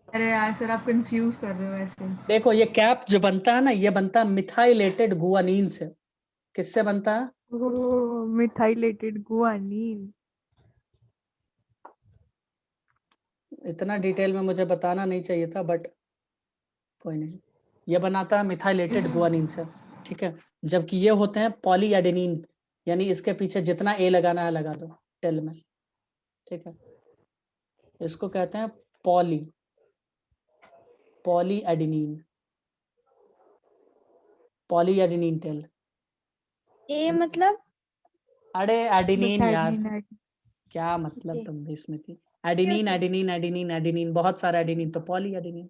अरे यार सर आप कंफ्यूज कर रहे हो ऐसे।
देखो ये कैप जो बनता है ना, ये बनता है मिथाइलेटेड गुआनिन से। किससे बनता है,
मिथाइलेटेड गुआनिन।
इतना डिटेल में मुझे बताना नहीं चाहिए था, बट कोई नहीं। ये बनाता है मिथाइलेटेड गुआनिन से, ठीक है। जबकि ये होते हैं पॉलीएडेनिन, यानी इसके पीछे जितना ए लगाना है लगा दो टेल में, ठीक है। इसको कहते हैं पॉलीएडेनिन, पॉलीएडेनिन टेल।
ए मतलब
अरे एडेनिन यार,
मिथाइलिन।
क्या मतलब
ओके,
तुम भी इसमें थी। एडेनिन एडेनिन एडेनिन एडेनिन, बहुत सारा एडेनिन, तो पॉलीएडेनिन।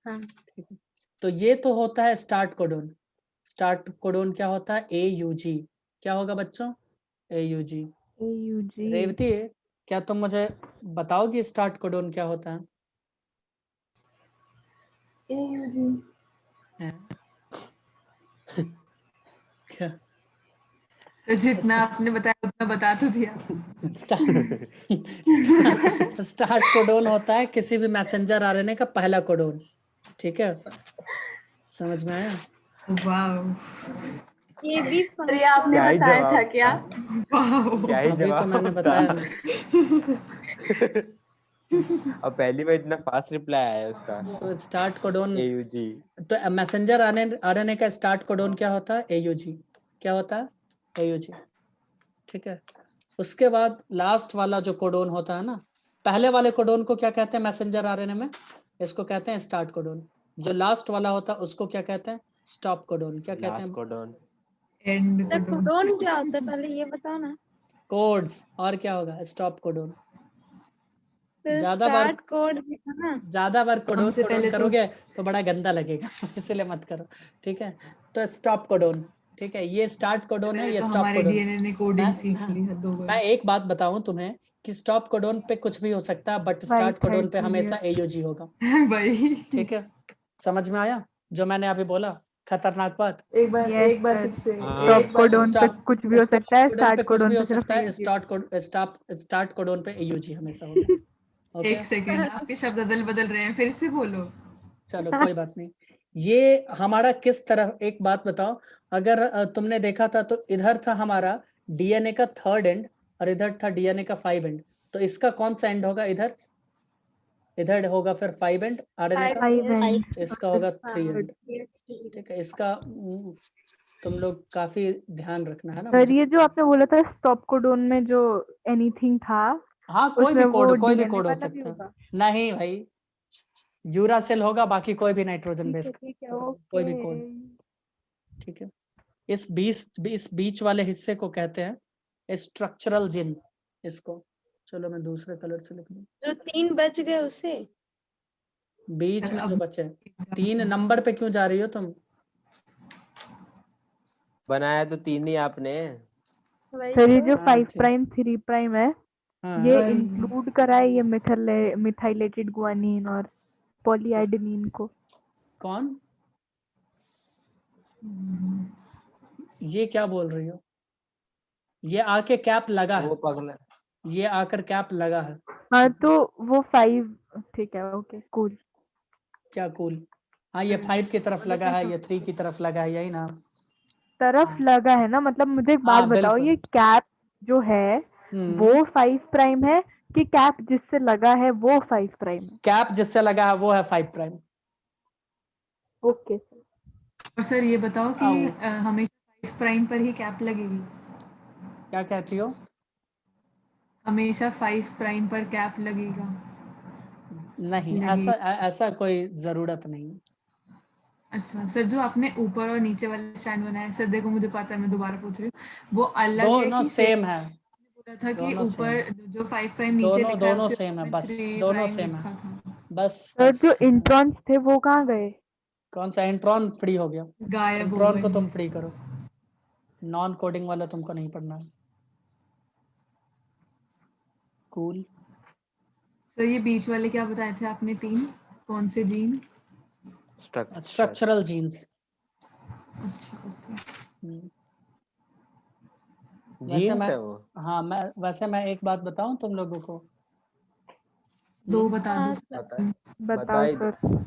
हाँ
ठीक है, तो ये तो होता है स्टार्ट कोडोन। स्टार्ट कोडोन क्या होता है, AUG। क्या होगा बच्चों, AUG।
AUG।
रेवती, क्या तुम मुझे बताओगी स्टार्ट कोडोन क्या होता है?
AUG।
हैं? क्या
तो जितना आपने बताया उतना बता तो दिया।
स्टार्ट कोडोन होता है किसी भी मैसेंजर RNA का पहला कोडोन, ठीक है। समझ में आया?
वाह
ये भी
और ये आपने
क्या ही
बताया
जवाब
था क्या?
वाह।
क्या ही
अभी तो
जवाब
मैंने
था।
बताया ना।
और पहली बार इतना फास्ट रिप्लाई आया उसका।
तो स्टार्ट कोडोन,
AUG।
तो मैसेंजर RNA का स्टार्ट कोडोन क्या होता है, AUG। क्या होता है, AUG, ठीक है। उसके बाद लास्ट वाला जो कोडोन होता है ना, पहले वाले कोडोन को क्या कहते हैं मैसेंजर RNA में, इसको कहते हैं स्टार्ट कोडोन। जो लास्ट वाला होता है उसको क्या कहते हैं, स्टॉप कोडोन। क्या कहते
लास्ट
हैं,
कोडोन।
एंड
तो कोडोन क्या होता है पहले ये बताओ ना।
कोड्स। और क्या होगा, स्टॉप कोडोन।
तो
ज्यादा बार,
स्टार्ट कोड लिखा ना।
ज्यादा बार कोडोन
हमसे
कोडोन
पहले तो
करोगे तो बड़ा गंदा लगेगा, इसलिए मत करो, ठीक है। तो स्टॉप कोडोन, ठीक है, ये स्टार्ट कोडोन है,
पहले
ये
तो
स्टॉप
हमारे
कोडोन।
डीएनए ने कोडिंग सीख ली, हद हो
मैं
गई।
एक बात बताऊं तुम्हें कि स्टॉप कोडोन पे कुछ भी हो सकता है, बट स्टार्ट कोडोन पे हमेशा AUG होगा,
भाई
ठीक है। समझ में आया जो मैंने अभी बोला, खतरनाक बात।
एक बार फिर से
स्टॉप
एक बार
कोडोन पे कुछ भी हो
स्टॉप
सकता है,
कोडोन पे
स्टार्ट
कुछ भी
कोडोन
हो
पे सिर्फ
सकता है,
AUG।
स्टार्ट कोडोन पे AUG हमेशा होगा, ओके।
एक सेकंड, आपके शब्द बदल रहे हैं, फिर से बोलो।
चलो कोई बात नहीं। ये हमारा किस तरह, एक बात बताओ, अगर तुमने देखा था तो इधर था हमारा DNA का 3rd एंड और इधर था DNA का 5 एंड, तो इसका कौन सा एंड होगा इधर, इधर होगा फिर 5 एंड आरएनए का
5 एंड
इसका होगा 3
हाँ,
एंड ठीक है। इसका तुम लोग काफी ध्यान रखना है ना
सर
मुझे।
ये जो आपने बोला था स्टॉप कोडोन में जो एनीथिंग था
हाँ कोई
उसमें
भी
वो
कोड, कोई भी
DNA
कोड हो
वाला भी
सकता
होगा?
है। नहीं भाई, यूरासिल होगा, बाकी कोई भी नाइट्रोजन बेस
ठीक है
कोई भी कोड,
ओके।
ठीक है। इस बीच वाले हिस्से को कहते हैं स्ट्रक्चरल जीन इसको। चलो मैं दूसरे कलर से लिख दूं।
जो 3 बच गए उसे
बीच में
अब
जो बचे 3 नंबर पे क्यों जा रही हो तुम?
बनाया तो 3 ही आपने।
वही
सर ये
तो।
जो
हाँ,
5
ठीक।
प्राइम 3 प्राइम है
हाँ
ये
वही।
इंक्लूड करा है ये मिथाइलेटेड गुआनिन और पॉलीआइडेनिन को।
कौन? ये क्या बोल रही हो? ये आके कैप लगा
वो
है,
पगला
ये आकर कैप लगा है।
हाँ तो वो 5 ठीक है ओके कूल।
क्या कूल? हाँ ये 5 की तरफ लगा है, ये 3 की तरफ लगा है, यही ना?
तरफ
हाँ।
लगा है ना, मतलब मुझे एक बात
हाँ,
बताओ
बिल्कुल।
ये कैप जो है वो 5 प्राइम है कि कैप जिससे लगा है वो 5 प्राइम है?
कैप जिससे लगा है वो है 5 प्राइम।
ओके
और सर ये बताओ कि
आओ।
हमेशा 5 प्राइम पर ही कैप लगेगी?
क्या कहती हो?
हमेशा 5 प्राइम पर कैप लगेगा?
नहीं,
लगी।
ऐसा कोई जरूरत नहीं है।
अच्छा सर, जो आपने ऊपर और नीचे वाला स्टैंड बनाया है, सर देखो मुझे पता है, मैं दोबारा पूछ रही हूँ, वो अलग है
दोनों
कि
सेम है,
बोला था कि
दोनों
ऊपर जो 5 प्राइम नीचे
दोनों
लिखा है
दोनों
उसके
सेम है,
ऊपर
बस
3
दोनों
प्राइम
सेम है,
लिखा था।
बस
सर जो
बस।
इंट्रॉन्स थे वो कहाँ गए?
कौन सा इंट्रॉन फ्री हो गया?
गायब हो
इंट्रॉन को
गए।
तुम फ्री करो, नॉन कोडिंग वाला तुमको नहीं पढ़ना है। कूल।
सर ये बीच वाले क्या बताए थे आपने 3? कौन से जीन?
Structural genes.
अच्छा ओके।
वैसे
जीन्स
मैं
है वो।
हाँ मैं एक बात बताऊं तुम लोगों को।
2 बता
हाँ,
दो।
बता
बताओ
बताई दो।
सर।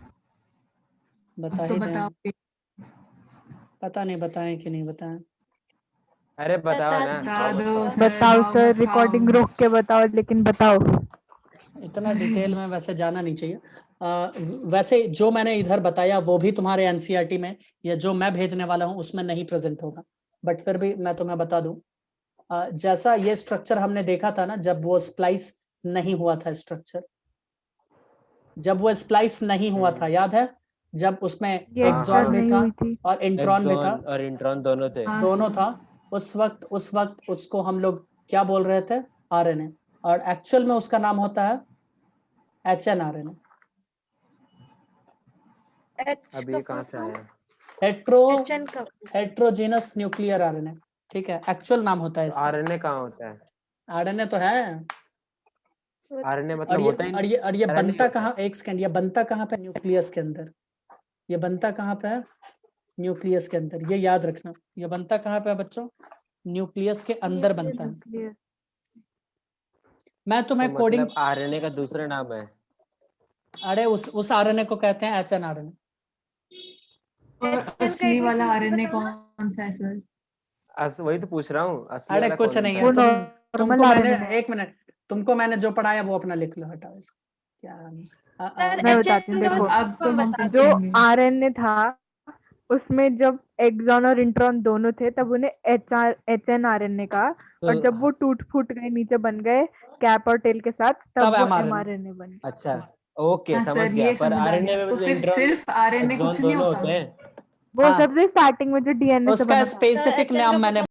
बता
अब तो
ही दें,
बताओ।
पता नहीं बताएं कि नहीं बताएं।
अरे बताओ
बता
ना।
बता
दो
दो
सर।
सर,
बताओ
भाव
सर
मत
रिकॉर्डिंग
खाओ।
रोक के बताओ लेकिन बताओ।
इतना डिटेल में वैसे जाना नहीं चाहिए। वैसे जो मैंने इधर बताया वो भी तुम्हारे एनसीईआरटी में या जो मैं भेजने वाला हूँ उसमें नहीं प्रेजेंट होगा, बट फिर भी मैं तुम्हें बता दूं। जैसा ये स्ट्रक्चर हमने देखा था ना, जब वो स्प्लाइस नहीं हुआ था स्ट्रक्चर, जब वो स्प्लाइस नहीं हुआ था, याद है? जब उसमें
ये
हाँ,
एक्सट्रा
एक्सॉन भी
नहीं
था
हुई थी।
और इंट्रॉन भी था,
एक्सॉन और इंट्रॉन दोनों थे।
हाँ
दोनों
सर।
था। उस वक्त उसको हम लोग क्या बोल रहे थे? आरएनए। और एक्चुअल में उसका नाम होता है एचएनआरएनए,
अब ये कहाँ से आया?
HN का
हेट्रोजेनस न्यूक्लियर आरएनए, ठीक है, एक्चुअल नाम होता है
तो
इसका।
आरएनए कहाँ होता है?
आरएनए तो है।
आरएनए
और
मतलब
ये
होता ही
और
नहीं।
ये और ये
RNA
बनता
होता है।
कहाँ, एक सेकंड, ये बनता कहाँ पे? न्यूक्लियस के अंदर। ये बनता कहाँ पे है? न्यूक्लियस के अंदर, ये याद रखना। ये बनता कहाँ पे है बच्चों? न्यूक्लियस के अंदर बनता है।
न्यूक्लियस।
मैं
तो
तुम्हें कोडिंग,
मतलब आरएनए का दूसरा नाम है।
अरे उस आरएनए को कहते हैं एचएनआरएनए।
और
HN का
असली
एक बार
वाला
फिर से
आरएनए
बताना।
कौन सा है सर?
वही तो पूछ रहा हूँ, असली
अरे
वाला
कुछ
कौन
नहीं
सा
है,
वो
है?
नॉर्मल
तुमको मैंने,
आरएनए है।
एक मिनट, तुमको मैंने जो पढ़ाया वो अपना लिख लो, हटाओ इसको। क्या
सर
मैं
HN
बताती हूँ
का
देखो।
अब तो हम
बता
जो
पूछेंगे।
आरएनए था उसमें जब एक्सॉन और इंट्रॉन दोनों थे तब उन्हें एचएन आरएनए का, और
तो
जब वो टूट फूट गए नीचे बन गए कैप और टेल के साथ
तब
तब वो
mRNA।
एमआरएनए बन गया।
अच्छा, ओके
हाँ
समझ
सर,
गया।
ये
पर
समझ आ
आरएनए
गया।
में
तो
तो
फिर
इंट्रॉन
सिर्फ आरएनए
एक्सॉन
कुछ नहीं
दोनों
होता?
होते हैं।
वो
हाँ।
सबसे स्टार्टिंग में जो डीएनए से
उसका
बना था।
स्पेसिफिक
HN
नाम
का
मैंने